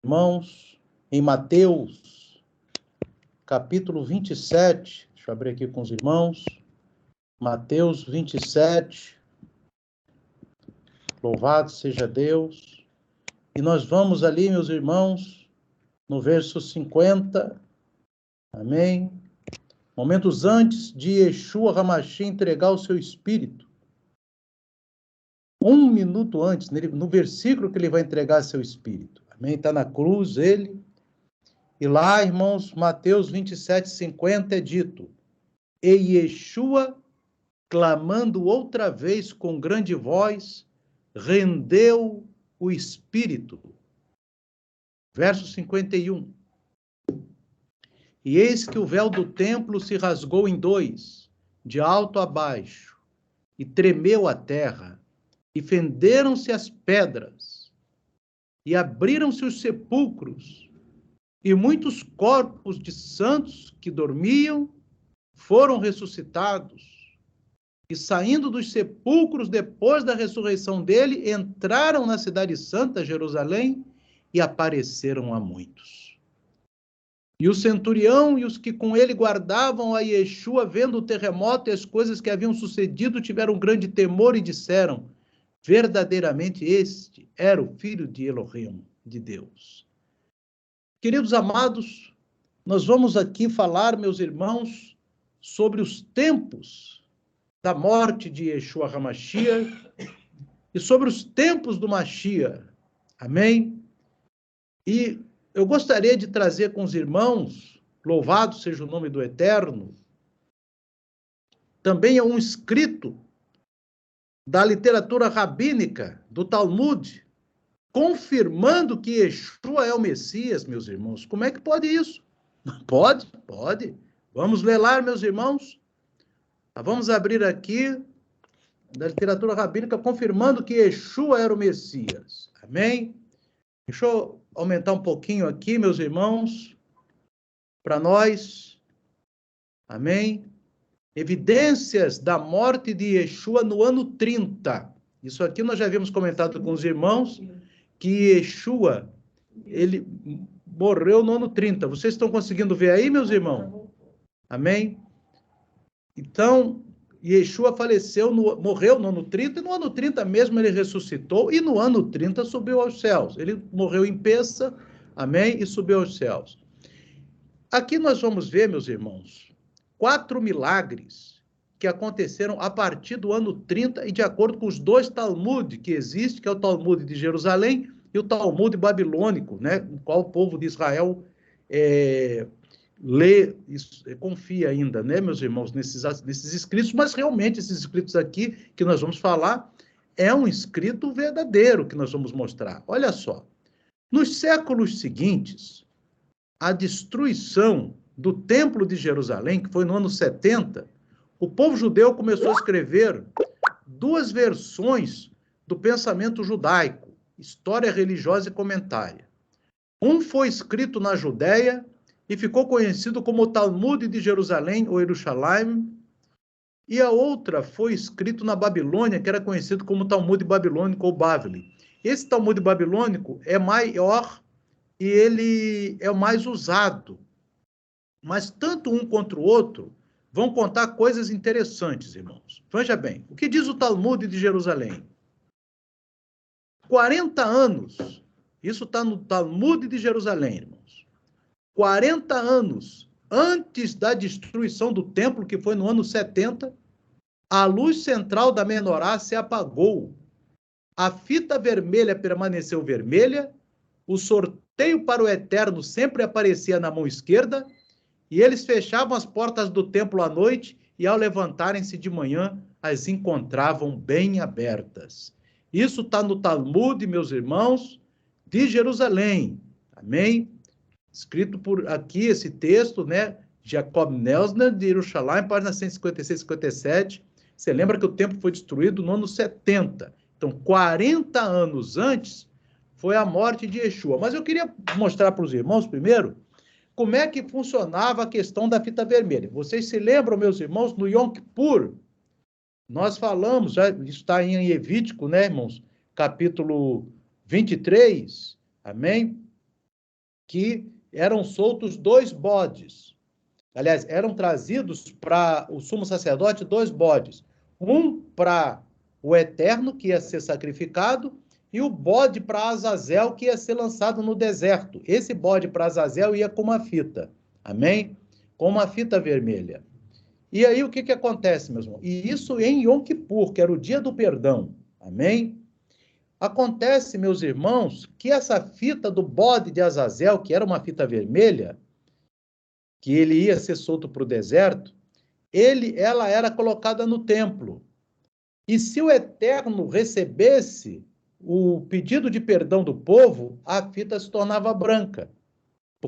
irmãos, em Mateus, capítulo 27, deixa eu abrir aqui com os irmãos, Mateus 27, louvado seja Deus, e nós vamos ali, meus irmãos, no verso 50, amém? Momentos antes de Yeshua HaMashiach entregar o seu espírito, um minuto antes, no versículo que ele vai entregar seu espírito, amém? Está na cruz ele. E lá, irmãos, Mateus 27, 50 é dito: E Yeshua, clamando outra vez com grande voz, rendeu o espírito. Verso 51. E eis que o véu do templo se rasgou em dois, de alto a baixo, e tremeu a terra, e fenderam-se as pedras, e abriram-se os sepulcros, e muitos corpos de santos que dormiam foram ressuscitados. E saindo dos sepulcros depois da ressurreição dele, entraram na cidade santa, Jerusalém, e apareceram a muitos. E o centurião e os que com ele guardavam a Yeshua, vendo o terremoto e as coisas que haviam sucedido, tiveram grande temor e disseram: verdadeiramente este era o Filho de Elohim, de Deus. Queridos amados, nós vamos aqui falar, meus irmãos, sobre os tempos da morte de Yeshua HaMashiach e sobre os tempos do Mashiach. Amém? E eu gostaria de trazer com os irmãos, louvado seja o nome do Eterno, também é um escrito da literatura rabínica, do Talmud, confirmando que Yeshua é o Messias, meus irmãos. Como é que pode isso? Pode, pode. Vamos ler lá, meus irmãos. Vamos abrir aqui da literatura rabínica confirmando que Yeshua era o Messias. Amém? Deixa eu aumentar um pouquinho aqui, meus irmãos, para nós. Amém? Evidências da morte de Yeshua no ano 30. Isso aqui nós já havíamos comentado com os irmãos, que Yeshua, ele morreu no ano 30. Vocês estão conseguindo ver aí, meus irmãos? Amém? Então, Yeshua morreu no ano 30, e no ano 30 mesmo ele ressuscitou, e no ano 30 subiu aos céus. Ele morreu em Pessa, amém? E subiu aos céus. Aqui nós vamos ver, meus irmãos, 4 milagres que aconteceram a partir do ano 30 e de acordo com os dois Talmud que existem, que é o Talmud de Jerusalém e o Talmud babilônico, né, no qual o povo de Israel lê, confia ainda, né, meus irmãos, nesses escritos, mas realmente esses escritos aqui que nós vamos falar é um escrito verdadeiro que nós vamos mostrar. Olha só, nos séculos seguintes, a destruição do Templo de Jerusalém, que foi no ano 70, o povo judeu começou a escrever 2 versões do pensamento judaico, história religiosa e comentária. Um foi escrito na Judéia e ficou conhecido como o Talmud de Jerusalém, ou Yerushalayim, e a outra foi escrito na Babilônia, que era conhecido como Talmud babilônico ou Bavli. Esse Talmud babilônico é maior e ele é o mais usado. Mas tanto um quanto o outro vão contar coisas interessantes, irmãos. Veja bem, o que diz o Talmud de Jerusalém? 40 anos, isso está no Talmud de Jerusalém, irmãos. 40 anos antes da destruição do templo, que foi no ano 70, a luz central da menorá se apagou. A fita vermelha permaneceu vermelha, o sorteio para o eterno sempre aparecia na mão esquerda, e eles fechavam as portas do templo à noite e, ao levantarem-se de manhã, as encontravam bem abertas. Isso está no Talmud, meus irmãos, de Jerusalém. Amém? Escrito por aqui esse texto, né? Jacob Neusner, de Jerusalém, página 156 e 57. Você lembra que o templo foi destruído no ano 70. Então, 40 anos antes, foi a morte de Yeshua. Mas eu queria mostrar para os irmãos, primeiro, como é que funcionava a questão da fita vermelha. Vocês se lembram, meus irmãos, no Yom Kippur? Nós falamos, já está em Levítico, né, irmãos? Capítulo 23, amém? que eram soltos 2 bodes. Aliás, eram trazidos para o sumo sacerdote 2 bodes. Um para o Eterno, que ia ser sacrificado, e o bode para Azazel, que ia ser lançado no deserto. Esse bode para Azazel ia com uma fita. Amém? Com uma fita vermelha. E aí o que acontece, meus irmãos? E isso em Yom Kippur, que era o dia do perdão. Amém? Acontece, meus irmãos, que essa fita do bode de Azazel, que era uma fita vermelha, que ele ia ser solto para o deserto, ela era colocada no templo. E se o Eterno recebesse o pedido de perdão do povo, a fita se tornava branca.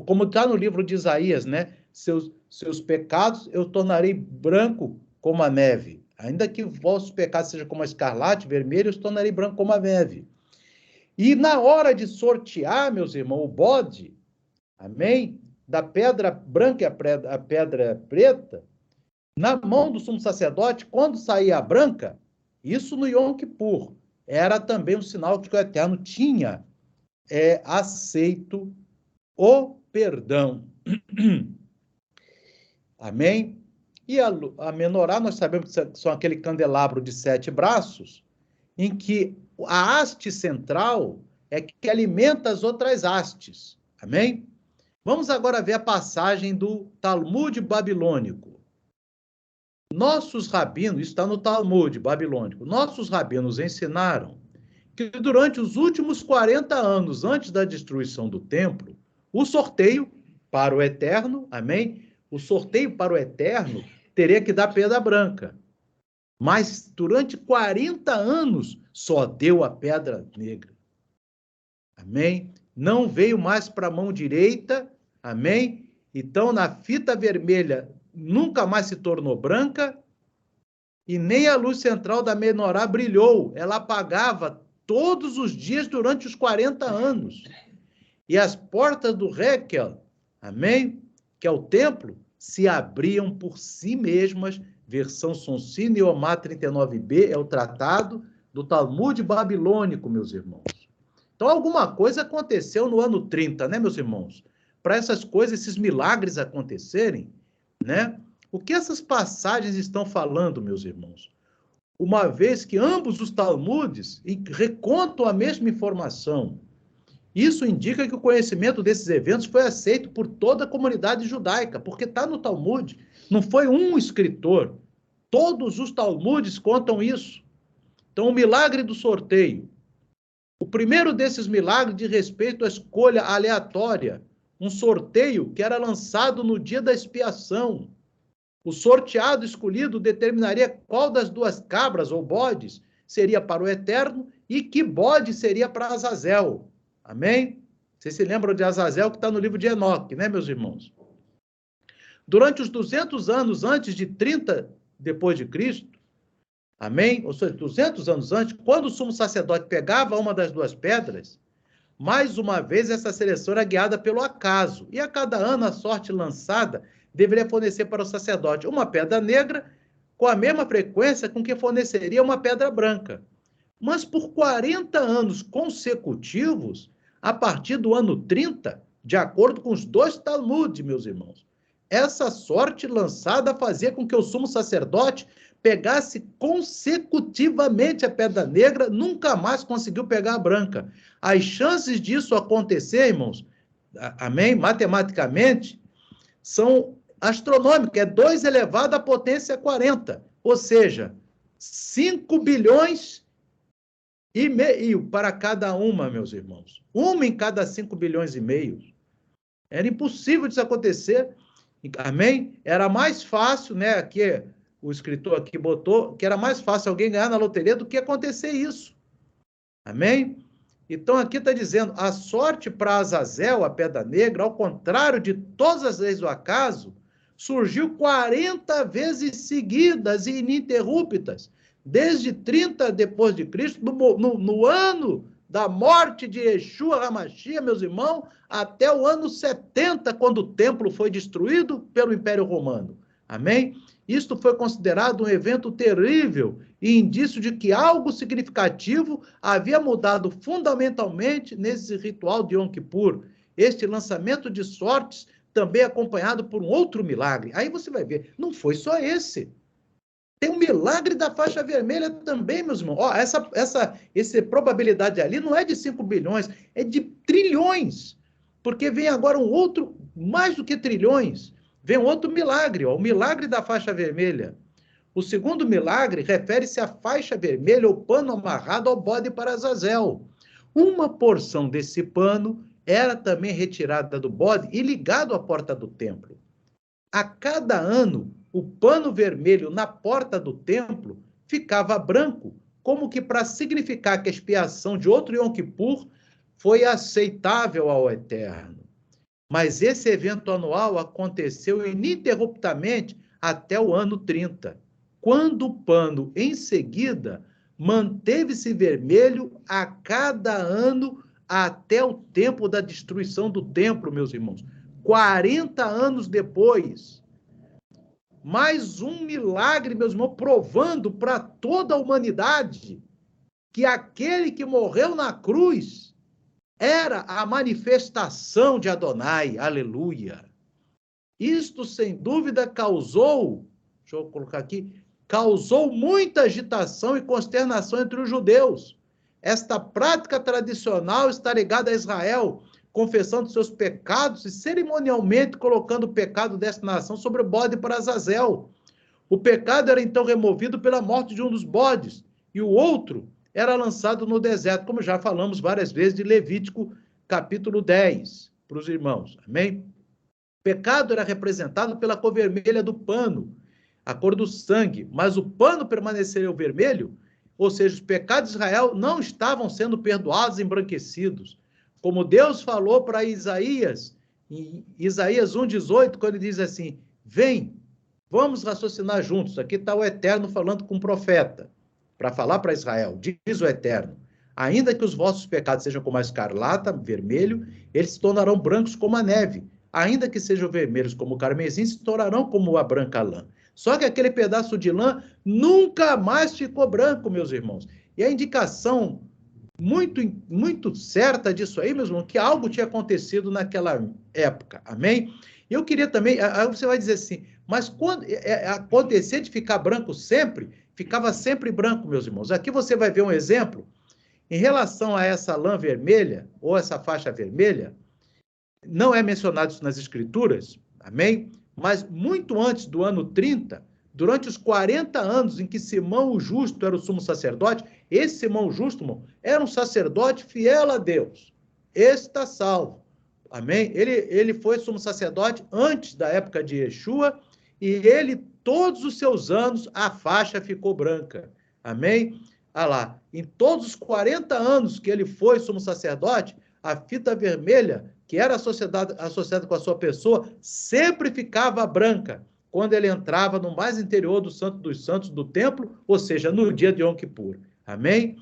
Como está no livro de Isaías, né? Seus pecados eu tornarei branco como a neve. Ainda que vossos pecados sejam como a escarlate, vermelho, eu os tornarei branco como a neve. E na hora de sortear, meus irmãos, o bode, amém? Da pedra branca e a pedra preta, na mão do sumo sacerdote, quando saía a branca, isso no Yom Kippur, era também um sinal de que o Eterno tinha aceito o perdão. Amém? E a menorá, nós sabemos que são aquele candelabro de 7 braços, em que a haste central é que alimenta as outras hastes. Amém? Vamos agora ver a passagem do Talmud babilônico. Nossos rabinos, isso está no Talmud babilônico, nossos rabinos ensinaram que durante os últimos 40 anos antes da destruição do templo, o sorteio para o Eterno, amém? O sorteio para o Eterno teria que dar pedra branca. Mas durante 40 anos só deu a pedra negra. Amém? Não veio mais para a mão direita, amém? Então, na fita vermelha, nunca mais se tornou branca, e nem a luz central da menorá brilhou. Ela apagava todos os dias durante os 40 anos. E as portas do Hekel, amém? Que é o templo, se abriam por si mesmas. Versão Sonsini Omar 39b, é o tratado do Talmud babilônico, meus irmãos. Então, alguma coisa aconteceu no ano 30, né, meus irmãos? Para essas coisas, esses milagres acontecerem, né? O que essas passagens estão falando, meus irmãos? Uma vez que ambos os Talmudes recontam a mesma informação. Isso indica que o conhecimento desses eventos foi aceito por toda a comunidade judaica, porque está no Talmud. Não foi um escritor. Todos os Talmudes contam isso. Então, o milagre do sorteio. O primeiro desses milagres diz respeito à escolha aleatória. Um sorteio que era lançado no dia da expiação. O sorteado escolhido determinaria qual das 2 cabras ou bodes seria para o Eterno e que bode seria para Azazel. Amém? Vocês se lembram de Azazel, que está no livro de Enoque, né, meus irmãos? Durante os 200 anos antes de 30 depois de Cristo, amém? Ou seja, 200 anos antes, quando o sumo sacerdote pegava uma das 2 pedras, mais uma vez essa seleção era guiada pelo acaso. E a cada ano a sorte lançada deveria fornecer para o sacerdote uma pedra negra com a mesma frequência com que forneceria uma pedra branca. Mas por 40 anos consecutivos, a partir do ano 30, de acordo com os 2 Talmudes, meus irmãos, essa sorte lançada fazia com que o sumo sacerdote pegasse consecutivamente a pedra negra, nunca mais conseguiu pegar a branca. As chances disso acontecer, irmãos, amém, matematicamente, são astronômicas, é 2 elevado à potência 40, ou seja, 5 bilhões e meio para cada uma, meus irmãos. Uma em cada 5 bilhões e meio. Era impossível disso acontecer. Amém? Era mais fácil, né? Aqui, o escritor aqui botou que era mais fácil alguém ganhar na loteria do que acontecer isso. Amém? Então, aqui está dizendo, a sorte para Azazel, a pedra negra, ao contrário de todas as leis do acaso, surgiu 40 vezes seguidas e ininterruptas, desde 30 depois de Cristo, no ano da morte de Yeshua HaMashiach, meus irmãos, até o ano 70, quando o templo foi destruído pelo Império Romano. Amém? Isto foi considerado um evento terrível e indício de que algo significativo havia mudado fundamentalmente nesse ritual de Yom Kippur. este lançamento de sortes também acompanhado por um outro milagre. Aí você vai ver, não foi só esse. Tem um milagre da faixa vermelha também, meus irmãos. Ó, essa probabilidade ali não é de 5 bilhões, é de trilhões. Porque vem agora um outro, mais do que trilhões, vem um outro milagre, ó, o milagre da faixa vermelha. O segundo milagre refere-se à faixa vermelha ou pano amarrado ao bode para Azazel. Uma porção desse pano era também retirada do bode e ligado à porta do templo. A cada ano, o pano vermelho na porta do templo ficava branco, como que para significar que a expiação de outro Yom Kippur foi aceitável ao Eterno. Mas esse evento anual aconteceu ininterruptamente até o ano 30, quando o pano, em seguida, manteve-se vermelho a cada ano até o tempo da destruição do templo, meus irmãos. 40 anos depois. Mais um milagre, meus irmãos, provando para toda a humanidade que aquele que morreu na cruz era a manifestação de Adonai, aleluia. Isto, sem dúvida, causou, deixa eu colocar aqui, causou muita agitação e consternação entre os judeus. Esta prática tradicional está ligada a Israel, confessando seus pecados e cerimonialmente colocando o pecado desta nação sobre o bode para Azazel. O pecado era então removido pela morte de um dos bodes, e o outro era lançado no deserto, como já falamos várias vezes de Levítico, capítulo 10, para os irmãos, amém? O pecado era representado pela cor vermelha do pano, a cor do sangue, mas o pano permaneceria vermelho, ou seja, os pecados de Israel não estavam sendo perdoados e embranquecidos. Como Deus falou para Isaías, em Isaías 1,18, quando ele diz assim, vem, vamos raciocinar juntos. Aqui está o Eterno falando com o profeta, para falar para Israel, diz o Eterno, ainda que os vossos pecados sejam como a escarlata, vermelho, eles se tornarão brancos como a neve. Ainda que sejam vermelhos como o carmesim, se tornarão como a branca lã. Só que aquele pedaço de lã nunca mais ficou branco, meus irmãos. E a indicação muito certa disso aí, meus irmãos, que algo tinha acontecido naquela época, amém? Eu queria também, aí você vai dizer assim, mas quando acontecer de ficar branco sempre, ficava sempre branco, meus irmãos. Aqui você vai ver um exemplo, em relação a essa lã vermelha, ou essa faixa vermelha, não é mencionado isso nas escrituras, amém? Mas muito antes do ano 30, durante os 40 anos em que Simão o Justo era o sumo sacerdote, esse Simão Justo, irmão, era um sacerdote fiel a Deus. Esse está salvo, amém? Ele foi sumo sacerdote antes da época de Yeshua, e ele, todos os seus anos, a faixa ficou branca, amém? Ah lá, em todos os 40 anos que ele foi sumo sacerdote, a fita vermelha, que era associada com a sua pessoa, sempre ficava branca quando ele entrava no mais interior do Santo dos Santos do templo, ou seja, no dia de Yom Kippur. Amém?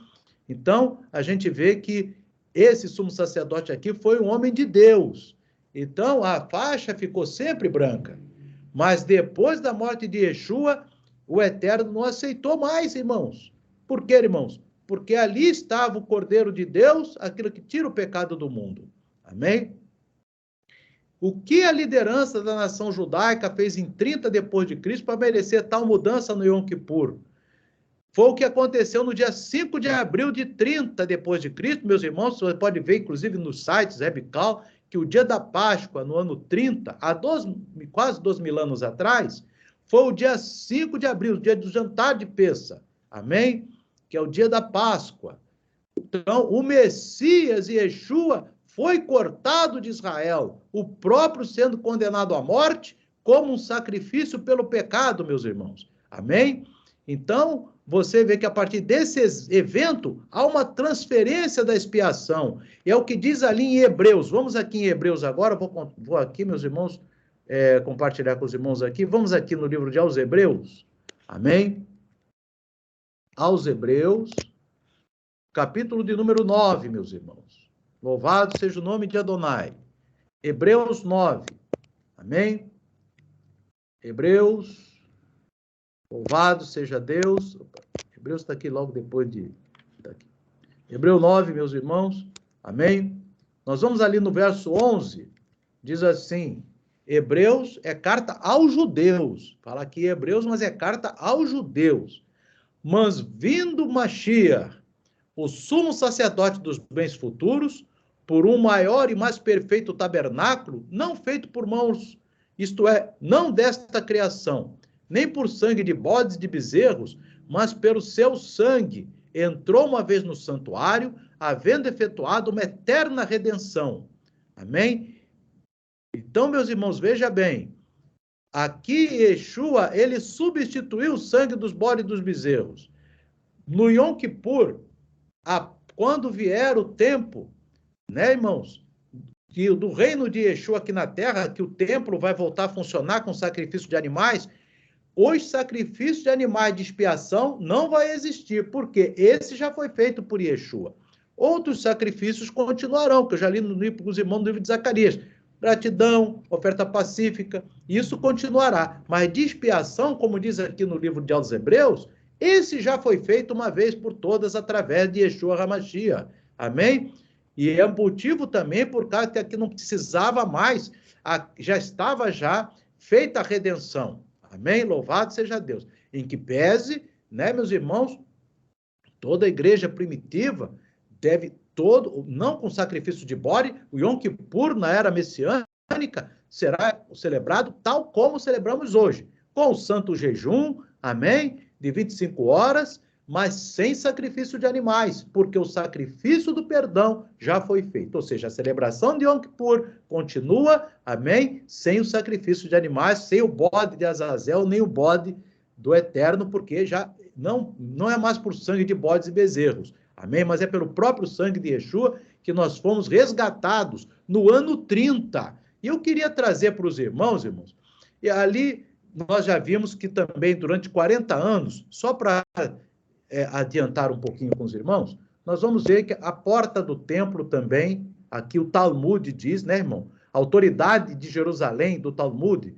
Então, a gente vê que esse sumo sacerdote aqui foi um homem de Deus. Então, a faixa ficou sempre branca. Mas depois da morte de Yeshua, o Eterno não aceitou mais, irmãos. Por quê, irmãos? Porque ali estava o Cordeiro de Deus, aquilo que tira o pecado do mundo. Amém? O que a liderança da nação judaica fez em 30 depois de Cristo para merecer tal mudança no Yom Kippur? Foi o que aconteceu no dia 5 de abril de 30 depois de Cristo, meus irmãos, você pode ver, inclusive, nos sites Rebical, que o dia da Páscoa, no ano 30, há quase 2.000 anos atrás, foi o dia 5 de abril, o dia do jantar de Pêssah. Amém? Que é o dia da Páscoa. Então, o Messias, Yeshua, foi cortado de Israel, o próprio sendo condenado à morte como um sacrifício pelo pecado, meus irmãos. Amém? Então, você vê que a partir desse evento, há uma transferência da expiação. É o que diz ali em Hebreus. Vamos aqui em Hebreus agora, vou aqui, meus irmãos, compartilhar com os irmãos aqui. Vamos aqui no livro de aos Hebreus. Amém? Aos Hebreus, capítulo de número 9, meus irmãos. Louvado seja o nome de Adonai. Hebreus 9. Amém? Hebreus, louvado seja Deus. Opa, Hebreus está aqui logo depois de... Tá aqui. Hebreus 9, meus irmãos. Amém? Nós vamos ali no verso 11, diz assim, Hebreus é carta aos judeus. Fala aqui Hebreus, mas é carta aos judeus. Mas vindo Mashiach, o sumo sacerdote dos bens futuros, por um maior e mais perfeito tabernáculo, não feito por mãos, isto é, não desta criação, nem por sangue de bodes e de bezerros, mas pelo seu sangue, entrou uma vez no santuário, havendo efetuado uma eterna redenção. Amém? Então, meus irmãos, veja bem, aqui Yeshua, ele substituiu o sangue dos bodes e dos bezerros. No Yom Kippur, quando vier o tempo, né, irmãos, que do reino de Yeshua aqui na terra, que o templo vai voltar a funcionar com sacrifício de animais, os sacrifícios de animais de expiação não vai existir, porque esse já foi feito por Yeshua. Outros sacrifícios continuarão, que eu já li no livro dos irmãos, no livro de Zacarias. Gratidão, oferta pacífica, isso continuará. Mas de expiação, como diz aqui no livro de aos Hebreus, esse já foi feito uma vez por todas através de Yeshua HaMashiach. Amém? E é um motivo também por causa que aqui não precisava mais, já estava feita a redenção. Amém? Louvado seja Deus. Em que pese, né, meus irmãos, toda a igreja primitiva deve não com sacrifício de bode, o Yom Kippur na era messiânica será celebrado tal como celebramos hoje, com o santo jejum, amém, de 25 horas, mas sem sacrifício de animais, porque o sacrifício do perdão já foi feito. Ou seja, a celebração de Yom Kippur continua, amém, sem o sacrifício de animais, sem o bode de Azazel, nem o bode do Eterno, porque já não é mais por sangue de bodes e bezerros. Amém? Mas é pelo próprio sangue de Yeshua que nós fomos resgatados no ano 30. E eu queria trazer para os irmãos, e ali nós já vimos que também durante 40 anos, só para adiantar um pouquinho com os irmãos, nós vamos ver que a porta do templo também, aqui o Talmud diz, né, irmão? A autoridade de Jerusalém, do Talmud,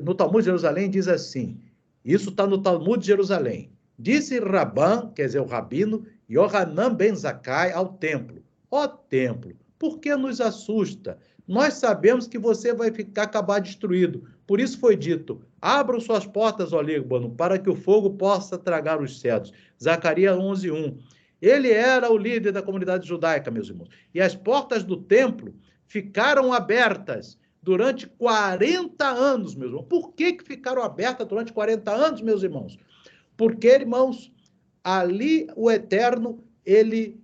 no Talmud de Jerusalém diz assim, isso está no Talmud de Jerusalém, disse Rabban, quer dizer, o rabino, Yohanan ben Zakkai ao templo. Ó templo, por que nos assusta? Nós sabemos que você vai acabar destruído. Por isso foi dito, abram suas portas, ó Líbano, para que o fogo possa tragar os cedros. Zacarias 11:1. Ele era o líder da comunidade judaica, meus irmãos. E as portas do templo ficaram abertas durante 40 anos, meus irmãos. Por que ficaram abertas durante 40 anos, meus irmãos? Porque, irmãos, ali o Eterno, ele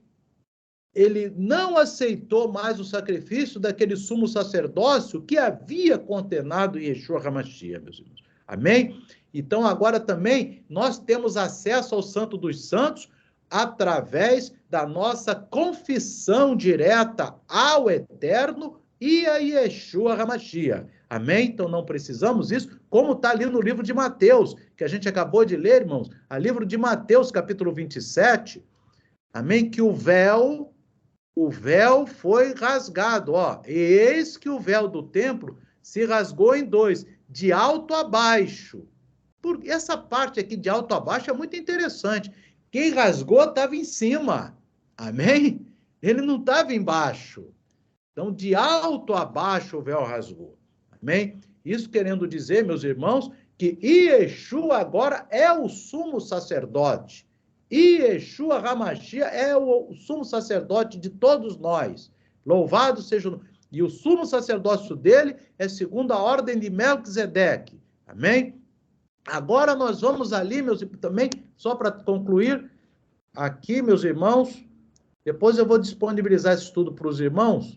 não aceitou mais o sacrifício daquele sumo sacerdócio que havia condenado Yeshua HaMashiach, meus irmãos. Amém? Então, agora também, nós temos acesso ao Santo dos Santos através da nossa confissão direta ao Eterno e a Yeshua HaMashiach. Amém? Então, não precisamos disso, como está ali no livro de Mateus, que a gente acabou de ler, irmãos. A livro de Mateus, capítulo 27, amém? Que o véu foi rasgado, ó. E eis que o véu do templo se rasgou em dois, de alto a baixo. Essa parte aqui de alto a baixo é muito interessante. Quem rasgou estava em cima, amém? Ele não estava embaixo. Então, de alto a baixo o véu rasgou, amém? Isso querendo dizer, meus irmãos, que Yeshua agora é o sumo sacerdote. Yeshua HaMashiach é o sumo sacerdote de todos nós. Louvado seja o... E o sumo sacerdócio dele é segundo a ordem de Melquisedeque. Amém? Agora nós vamos ali, meus irmãos, também, só para concluir, aqui, meus irmãos, depois eu vou disponibilizar esse estudo para os irmãos,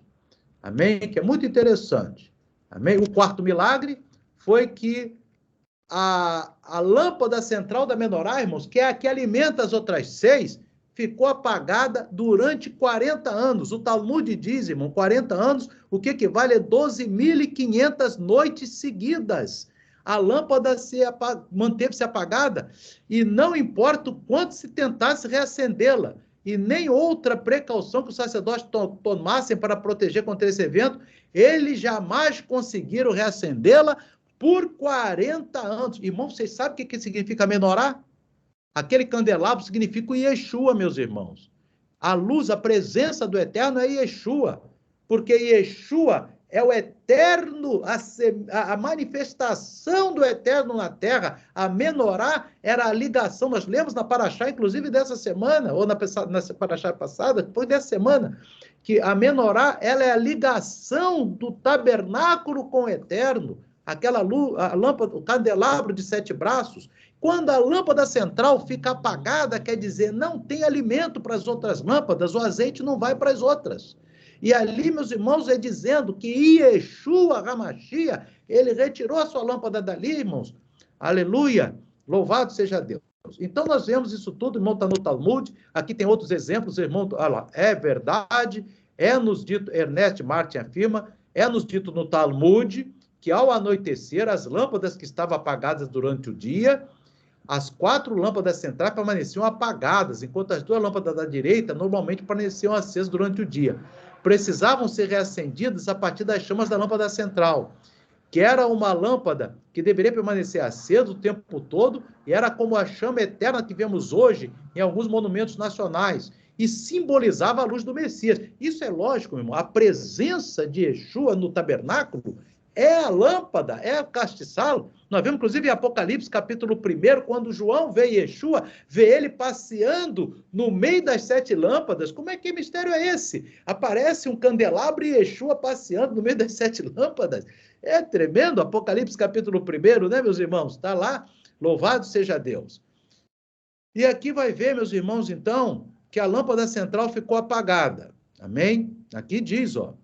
amém? Que é muito interessante. Amém? O quarto milagre foi que a lâmpada central da menorá, irmãos, que é a que alimenta as outras 6, ficou apagada durante 40 anos. O Talmud diz, irmão, 40 anos, o que equivale a 12.500 noites seguidas. A lâmpada manteve-se apagada e não importa o quanto se tentasse reacendê-la. E nem outra precaução que os sacerdotes tomassem para proteger contra esse evento, eles jamais conseguiram reacendê-la por 40 anos. Irmão, vocês sabem o que significa menorá? Aquele candelabro significa o Yeshua, meus irmãos. A luz, a presença do Eterno é Yeshua. porque Yeshua é o eterno, a manifestação do eterno na terra. A menorá era a ligação, nós lemos na Paraxá, inclusive dessa semana, ou na Paraxá passada, foi dessa semana, que a menorá, ela é a ligação do tabernáculo com o eterno, aquela luz, a lâmpada, o candelabro de 7 braços. Quando a lâmpada central fica apagada, quer dizer, não tem alimento para as outras lâmpadas, o azeite não vai para as outras. E ali, meus irmãos, é dizendo que Yeshua HaMashiach, ele retirou a sua lâmpada dali, irmãos. Aleluia! Louvado seja Deus. Então, nós vemos isso tudo, irmão, está no Talmud. Aqui tem outros exemplos, irmão. Olha lá, é verdade, é nos dito, Ernest Martin afirma, é nos dito no Talmud, que ao anoitecer, as lâmpadas que estavam apagadas durante o dia, as 4 lâmpadas centrais permaneciam apagadas, enquanto as 2 lâmpadas da direita normalmente permaneciam acesas durante o dia. Precisavam ser reacendidas a partir das chamas da lâmpada central, que era uma lâmpada que deveria permanecer acesa o tempo todo, e era como a chama eterna que vemos hoje em alguns monumentos nacionais, e simbolizava a luz do Messias. Isso é lógico, meu irmão, a presença de Yeshua no tabernáculo é a lâmpada, é o castiçal. Nós vemos, inclusive, em Apocalipse, capítulo 1, quando João vê Yeshua, vê ele passeando no meio das 7 lâmpadas. Como é que mistério é esse? Aparece um candelabro e Yeshua passeando no meio das 7 lâmpadas. É tremendo, Apocalipse, capítulo 1, né, meus irmãos? Está lá, louvado seja Deus. E aqui vai ver, meus irmãos, então, que a lâmpada central ficou apagada. Amém? Aqui diz, ó.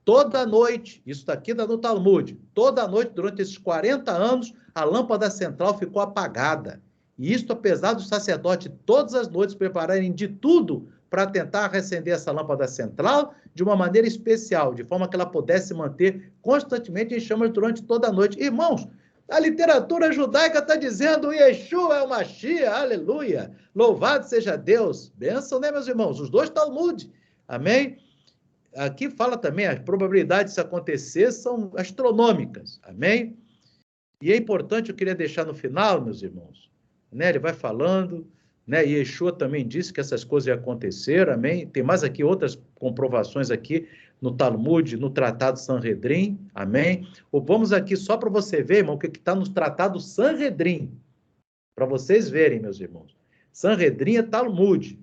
Toda noite, isso está aqui no Talmud, toda noite, durante esses 40 anos, a lâmpada central ficou apagada. E isto apesar dos sacerdotes todas as noites prepararem de tudo para tentar reacender essa lâmpada central de uma maneira especial, de forma que ela pudesse manter constantemente em chamas durante toda a noite. Irmãos, a literatura judaica está dizendo Yeshua é o Mashiach, aleluia, louvado seja Deus. Bênção, né, meus irmãos? Os 2 Talmud, amém? Aqui fala também, as probabilidades disso acontecer são astronômicas, amém? E é importante, eu queria deixar no final, meus irmãos, né? Ele vai falando, né? E Yeshua também disse que essas coisas iam acontecer, amém? Tem mais aqui outras comprovações aqui no Talmud, no Tratado Sanhedrin, amém? Ou vamos aqui só para você ver, irmão, o que está no Tratado Sanhedrin, para vocês verem, meus irmãos. Sanhedrin é Talmud,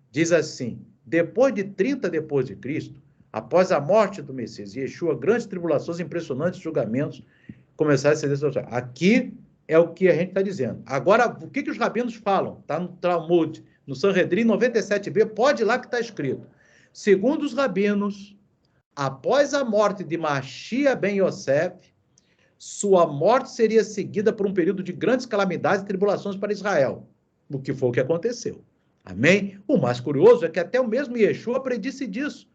diz assim, depois de 30 depois de Cristo, após a morte do Messias e Yeshua, grandes tribulações, impressionantes julgamentos começaram a ser desdobrados. Aqui é o que a gente está dizendo. Agora, o que os rabinos falam? Está no Talmud, no Sanhedrin 97b, pode ir lá que está escrito. Segundo os rabinos, após a morte de Mashiach ben Yosef, sua morte seria seguida por um período de grandes calamidades e tribulações para Israel, o que foi o que aconteceu. Amém? O mais curioso é que até o mesmo Yeshua predisse disso.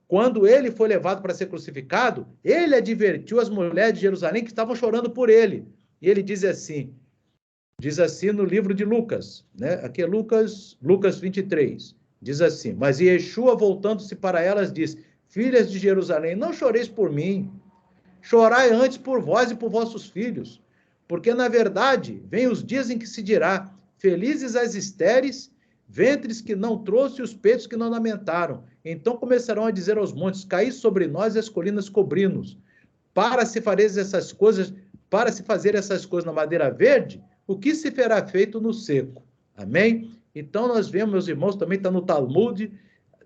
Quando ele foi levado para ser crucificado, ele advertiu as mulheres de Jerusalém que estavam chorando por ele. E ele diz assim no livro de Lucas, né? Aqui é Lucas 23, diz assim, mas Yeshua, voltando-se para elas, disse, filhas de Jerusalém, não choreis por mim, chorai antes por vós e por vossos filhos, porque, na verdade, vem os dias em que se dirá, felizes as estéreis, ventres que não trouxe os peitos que não lamentaram. Então começarão a dizer aos montes, caí sobre nós e as colinas cobri-nos. Para se fazer essas coisas na madeira verde, o que se fará feito no seco? Amém? Então nós vemos, meus irmãos, também está no Talmud,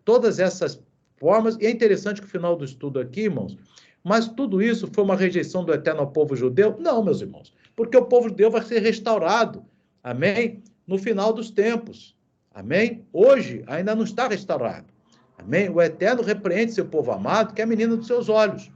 todas essas formas, e é interessante que o final do estudo aqui, irmãos, mas tudo isso foi uma rejeição do eterno ao povo judeu? Não, meus irmãos, porque o povo judeu vai ser restaurado, amém? No final dos tempos. Amém? Hoje ainda não está restaurado. Amém? O Eterno repreende seu povo amado, que é a menina dos seus olhos.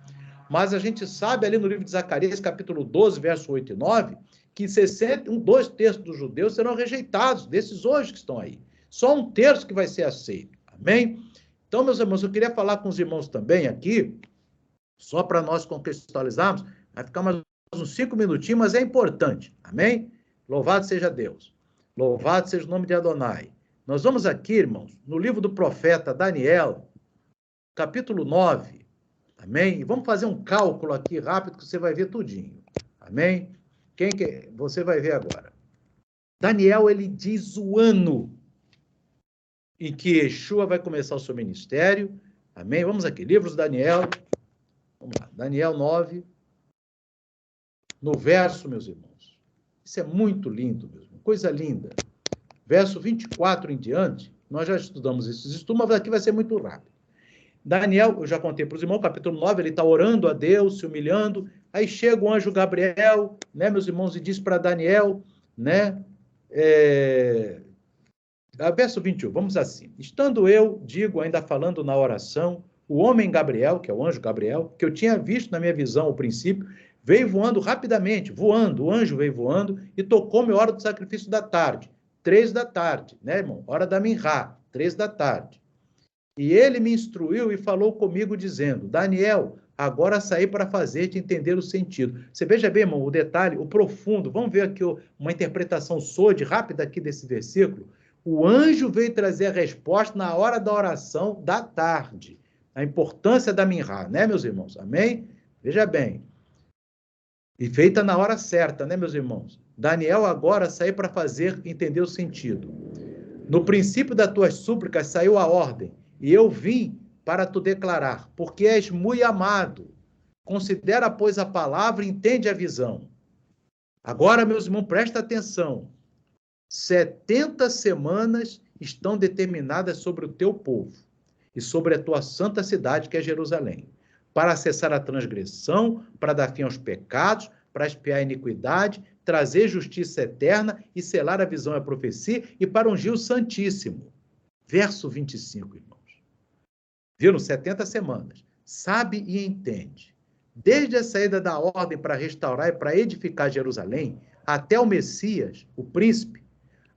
Mas a gente sabe ali no livro de Zacarias, capítulo 12, verso 8 e 9, que 2 terços dos judeus serão rejeitados, desses hoje que estão aí. Só 1 terço que vai ser aceito. Amém? Então, meus irmãos, eu queria falar com os irmãos também aqui, só para nós contextualizarmos, vai ficar mais uns 5 minutinhos, mas é importante. Amém? Louvado seja Deus. Louvado seja o nome de Adonai. Nós vamos aqui, irmãos, no livro do profeta Daniel, capítulo 9, amém? E vamos fazer um cálculo aqui rápido que você vai ver tudinho, amém? Você vai ver agora. Daniel, ele diz o ano em que Yeshua vai começar o seu ministério, Amém? Vamos aqui, livro de Daniel. Vamos lá, Daniel 9, no verso, meus irmãos. Isso é muito lindo, meus irmãos, coisa linda. Verso 24 em diante, nós já estudamos esses estudos, mas aqui vai ser muito rápido. Daniel, eu já contei para os irmãos, capítulo 9, ele está orando a Deus, se humilhando, aí chega o anjo Gabriel, né, meus irmãos, e diz para Daniel, né, verso 21, vamos assim, estando eu, digo, ainda falando na oração, o homem Gabriel, que é o anjo Gabriel, que eu tinha visto na minha visão ao princípio, veio voando rapidamente, voando, o anjo veio voando e tocou-me a hora do sacrifício da tarde, 3 da tarde, né, irmão? Hora da minhá, 3 da tarde. E ele me instruiu e falou comigo, dizendo, Daniel, agora saí para fazer-te entender o sentido. Você veja bem, irmão, o detalhe, o profundo. Vamos ver aqui uma interpretação sode, rápida aqui desse versículo. O anjo veio trazer a resposta na hora da oração da tarde. A importância da minhá, né, meus irmãos? Amém? Veja bem. E feita na hora certa, né, meus irmãos? Daniel agora saiu para fazer entender o sentido. No princípio das tuas súplicas saiu a ordem, e eu vim para te declarar, porque és muito amado. Considera, pois, a palavra e entende a visão. Agora, meus irmãos, presta atenção. 70 semanas estão determinadas sobre o teu povo e sobre a tua santa cidade, que é Jerusalém, para cessar a transgressão, para dar fim aos pecados, para expiar a iniquidade, trazer justiça eterna e selar a visão e a profecia, e para ungir o Santíssimo. Verso 25, irmãos. Viram? 70 semanas. Sabe e entende. Desde a saída da ordem para restaurar e para edificar Jerusalém, até o Messias, o príncipe,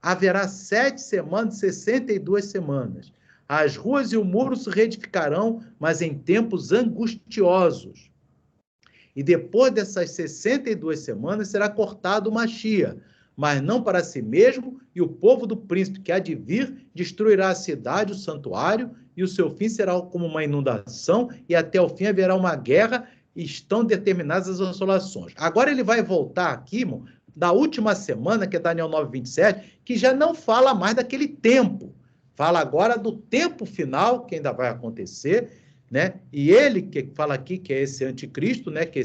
haverá 7 semanas e 62 semanas. As ruas e o muro se reedificarão, mas em tempos angustiosos. E depois dessas 62 semanas será cortado o Machia, mas não para si mesmo, e o povo do príncipe que há de vir destruirá a cidade, o santuário, e o seu fim será como uma inundação, e até o fim haverá uma guerra, e estão determinadas as assolações. Agora ele vai voltar aqui, irmão, da última semana, que é Daniel 9, 27, que já não fala mais daquele tempo. Fala agora do tempo final, que ainda vai acontecer, né? E ele que fala aqui que é esse anticristo, né? Que é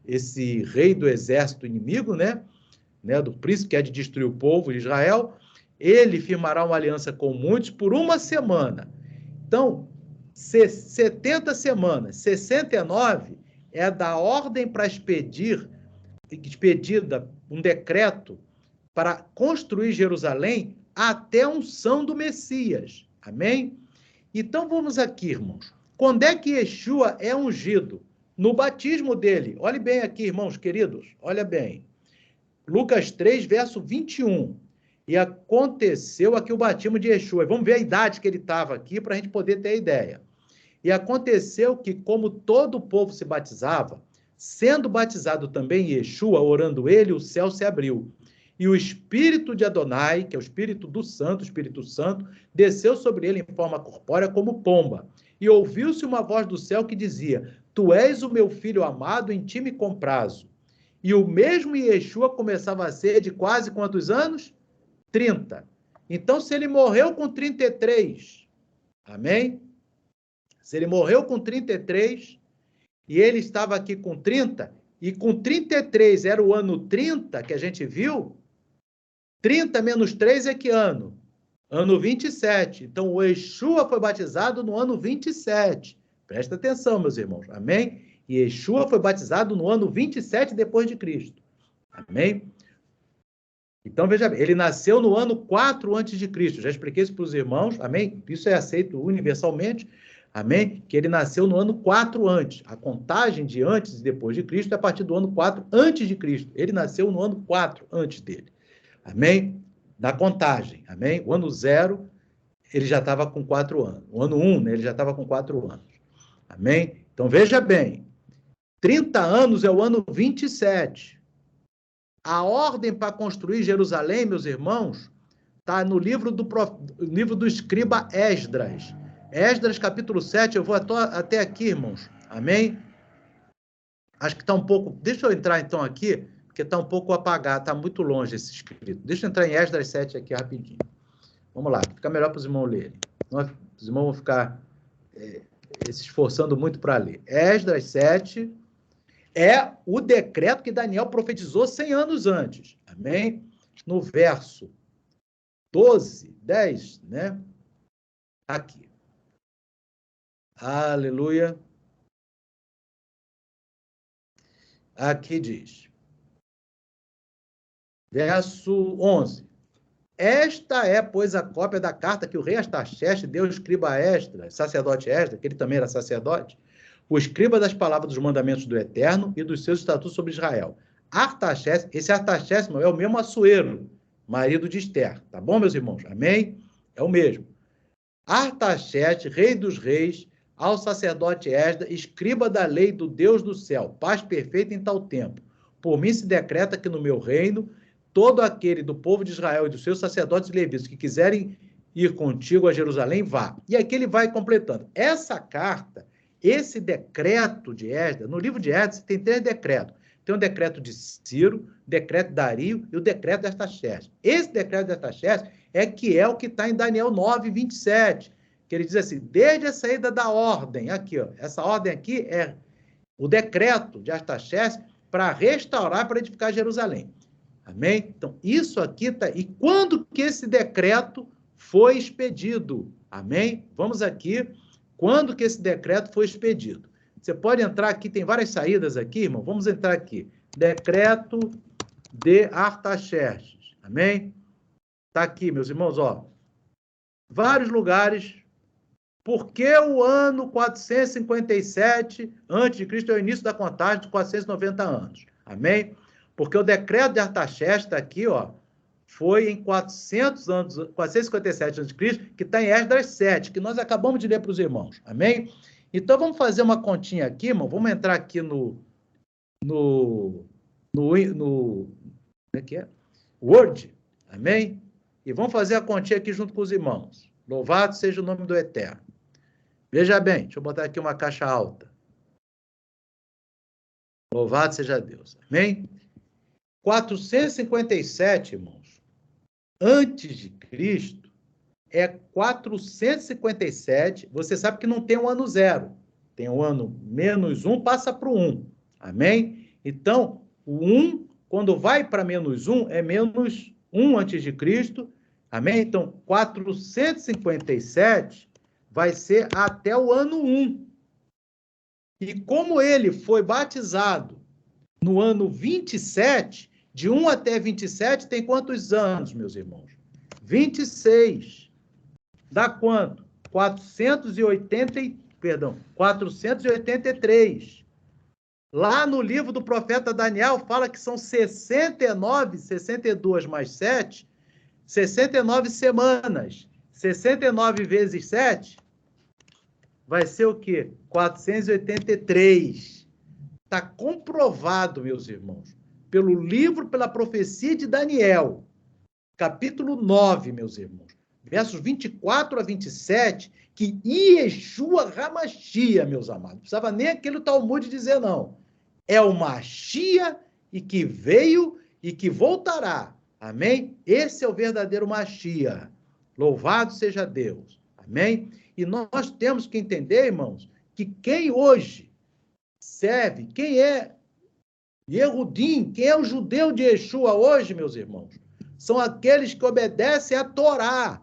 esse rei do exército inimigo, né? Do príncipe que é de destruir o povo de Israel, ele firmará uma aliança com muitos por uma semana. Então, 70 semanas, 69 é da ordem para expedida um decreto para construir Jerusalém até a unção do Messias. Amém? Então, vamos aqui, irmãos. Quando é que Yeshua é ungido? No batismo dele. Olhe bem aqui, irmãos queridos. Olha bem. Lucas 3, verso 21. E aconteceu aqui o batismo de Yeshua. Vamos ver a idade que ele estava aqui para a gente poder ter a ideia. E aconteceu que, como todo o povo se batizava, sendo batizado também Yeshua, orando ele, o céu se abriu. E o Espírito de Adonai, que é o Espírito do Santo, o Espírito Santo, desceu sobre ele em forma corpórea como pomba. E ouviu-se uma voz do céu que dizia, Tu és o meu filho amado, em ti me comprazo. E o mesmo Yeshua começava a ser de quase quantos anos? 30. Então, se ele morreu com 33, amém? Se ele morreu com 33, e ele estava aqui com 30, e com 33 era o ano 30, que a gente viu, 30 menos 3 é que ano? Ano 27. Então, o Yeshua foi batizado no ano 27. Presta atenção, meus irmãos. Amém? E Yeshua foi batizado no ano 27 depois de Cristo. Amém? Então, veja bem, ele nasceu no ano 4 antes de Cristo. Já expliquei isso para os irmãos. Amém? Isso é aceito universalmente. Amém? Que ele nasceu no ano 4 antes. A contagem de antes e depois de Cristo é a partir do ano 4 antes de Cristo. Ele nasceu no ano 4 antes dele. Amém? Da contagem. Amém? O ano 0, ele já estava com 4 anos. O ano 1, né, ele já estava com 4 anos. Amém? Então, veja bem. 30 anos é o ano 27. A ordem para construir Jerusalém, meus irmãos, está no livro do escriba Esdras. Esdras, capítulo 7, eu vou até aqui, irmãos. Amém? Acho que está um pouco... Deixa eu entrar, então, aqui, porque está um pouco apagado, está muito longe esse escrito. Deixa eu entrar em Esdras 7 aqui rapidinho. Vamos lá, fica melhor para os irmãos lerem. Os irmãos vão ficar se esforçando muito para ler. Esdras 7 é o decreto que Daniel profetizou 100 anos antes. Amém? No verso 12, 10, né? Aqui. Aleluia. Aqui diz. Verso 11. Esta é, pois, a cópia da carta que o rei Artaxerxes deu ao escriba Esdras, sacerdote Esdras, que ele também era sacerdote, o escriba das palavras dos mandamentos do Eterno e dos seus estatutos sobre Israel. Artaxerxes, esse Artaxerxes é o mesmo Assuero, marido de Esther, tá bom, meus irmãos? Amém? É o mesmo. Artaxerxes, rei dos reis, ao sacerdote Esdras, escriba da lei do Deus do céu, paz perfeita em tal tempo. Por mim se decreta que no meu reino todo aquele do povo de Israel e dos seus sacerdotes e levitas que quiserem ir contigo a Jerusalém, vá. E aqui ele vai completando. Essa carta, esse decreto de Esdras, no livro de Esdras tem 3 decretos. Tem o decreto de Ciro, o decreto de Dario e o decreto de Artaxerxes. Esse decreto de Artaxerxes é o que está em Daniel 9, 27, que ele diz assim, desde a saída da ordem, aqui, ó, essa ordem aqui é o decreto de Artaxerxes para restaurar, para edificar Jerusalém. Amém? Então, isso aqui está... E quando que esse decreto foi expedido? Amém? Vamos aqui. Quando que esse decreto foi expedido? Você pode entrar aqui, tem várias saídas aqui, irmão. Vamos entrar aqui. Decreto de Artaxerxes. Amém? Está aqui, meus irmãos, ó. Vários lugares. Por que o ano 457 a.C. é o início da contagem de 490 anos? Amém? Porque o decreto de Artaxerxes está aqui, ó, foi em 457 a.C., que está em Esdras 7, que nós acabamos de ler para os irmãos. Amém? Então, vamos fazer uma continha aqui, irmão. Vamos entrar aqui no como é que é? Word. Amém? E vamos fazer a continha aqui junto com os irmãos. Louvado seja o nome do Eterno. Veja bem, deixa eu botar aqui uma caixa alta. Louvado seja Deus. Amém? 457, irmãos, antes de Cristo, é 457, você sabe que não tem um ano zero, tem um ano menos 1, passa para o 1, amém? Então, o 1, quando vai para menos 1, é menos 1 antes de Cristo, amém? Então, 457 vai ser até o ano 1. E como ele foi batizado no ano 27, de 1 até 27, tem quantos anos, meus irmãos? 26. Dá quanto? 483. Lá no livro do profeta Daniel, fala que são 69, 62 mais 7, 69 semanas. 69 vezes 7 vai ser o quê? 483. Está comprovado, meus irmãos, pelo livro, pela profecia de Daniel, capítulo 9, meus irmãos, versos 24 a 27, que Yeshua HaMashiach, meus amados, não precisava nem aquele Talmud dizer, não. É o Mashiach e que veio e que voltará. Amém? Esse é o verdadeiro Mashiach. Louvado seja Deus. Amém? E nós temos que entender, irmãos, que quem hoje serve, quem é Yehudim, quem é o judeu de Yeshua hoje, meus irmãos, são aqueles que obedecem a Torá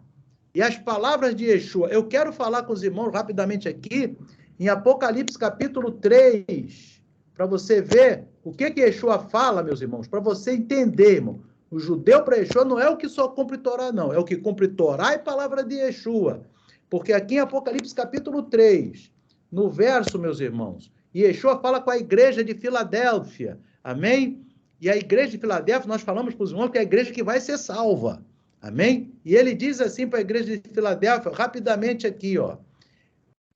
e as palavras de Yeshua. Eu quero falar com os irmãos rapidamente aqui, em Apocalipse capítulo 3, para você ver o que Yeshua fala, meus irmãos, para você entender, irmão. O judeu para Yeshua não é o que só cumpre Torá, não. É o que cumpre Torá e palavra de Yeshua. Porque aqui em Apocalipse capítulo 3, no verso, meus irmãos, Yeshua fala com a igreja de Filadélfia. Amém? E a igreja de Filadélfia, nós falamos para os irmãos que é a igreja que vai ser salva. Amém? E ele diz assim para a igreja de Filadélfia, rapidamente aqui, ó.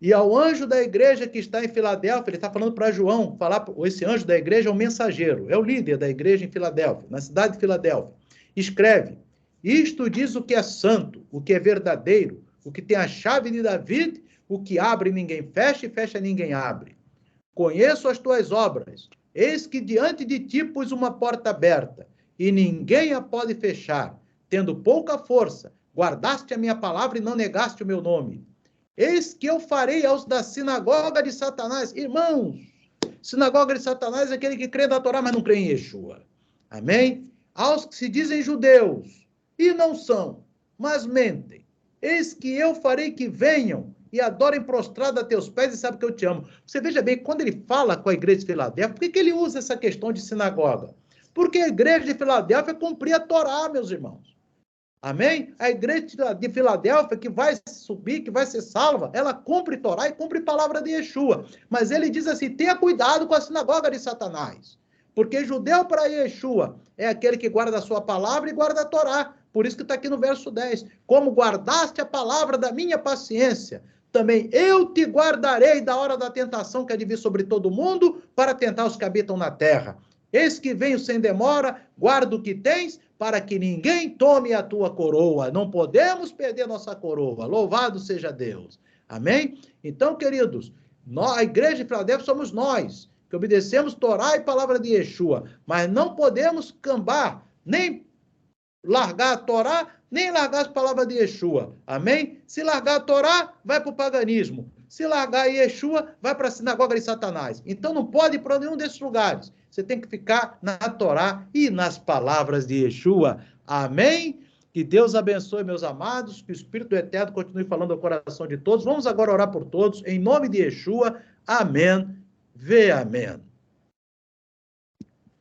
E ao anjo da igreja que está em Filadélfia, ele está falando para João, esse anjo da igreja é o mensageiro, é o líder da igreja em Filadélfia, na cidade de Filadélfia. Escreve, isto diz o que é santo, o que é verdadeiro, o que tem a chave de David, o que abre ninguém fecha e fecha ninguém abre. Conheço as tuas obras, eis que diante de ti pus uma porta aberta, e ninguém a pode fechar. Tendo pouca força, guardaste a minha palavra e não negaste o meu nome. Eis que eu farei aos da sinagoga de Satanás. Irmãos, sinagoga de Satanás é aquele que crê na Torá, mas não crê em Yeshua. Amém? Aos que se dizem judeus e não são, mas mentem. Eis que eu farei que venham e adorem prostrado a teus pés e sabem que eu te amo. Você veja bem, quando ele fala com a igreja de Filadélfia, por que ele usa essa questão de sinagoga? Porque a igreja de Filadélfia cumpria a Torá, meus irmãos. Amém? A igreja de Filadélfia, que vai subir, que vai ser salva, ela cumpre Torá e cumpre palavra de Yeshua. Mas ele diz assim, tenha cuidado com a sinagoga de Satanás. Porque judeu para Yeshua é aquele que guarda a sua palavra e guarda a Torá. Por isso que está aqui no verso 10. Como guardaste a palavra da minha paciência, também eu te guardarei da hora da tentação que há de vir sobre todo mundo para tentar os que habitam na terra. Eis que venho sem demora, guarda o que tens, para que ninguém tome a tua coroa. Não podemos perder nossa coroa. Louvado seja Deus. Amém? Então, queridos, a igreja de Filadélfia somos nós, que obedecemos Torá e palavra de Yeshua, mas não podemos cambar, nem largar a Torá, nem largar as palavras de Yeshua. Amém? Se largar a Torá, vai para o paganismo. Se largar a Yeshua, vai para a sinagoga de Satanás. Então não pode ir para nenhum desses lugares. Você tem que ficar na Torá e nas palavras de Yeshua. Amém? Que Deus abençoe, meus amados. Que o Espírito Eterno continue falando ao coração de todos. Vamos agora orar por todos. Em nome de Yeshua. Amém. Vê amém.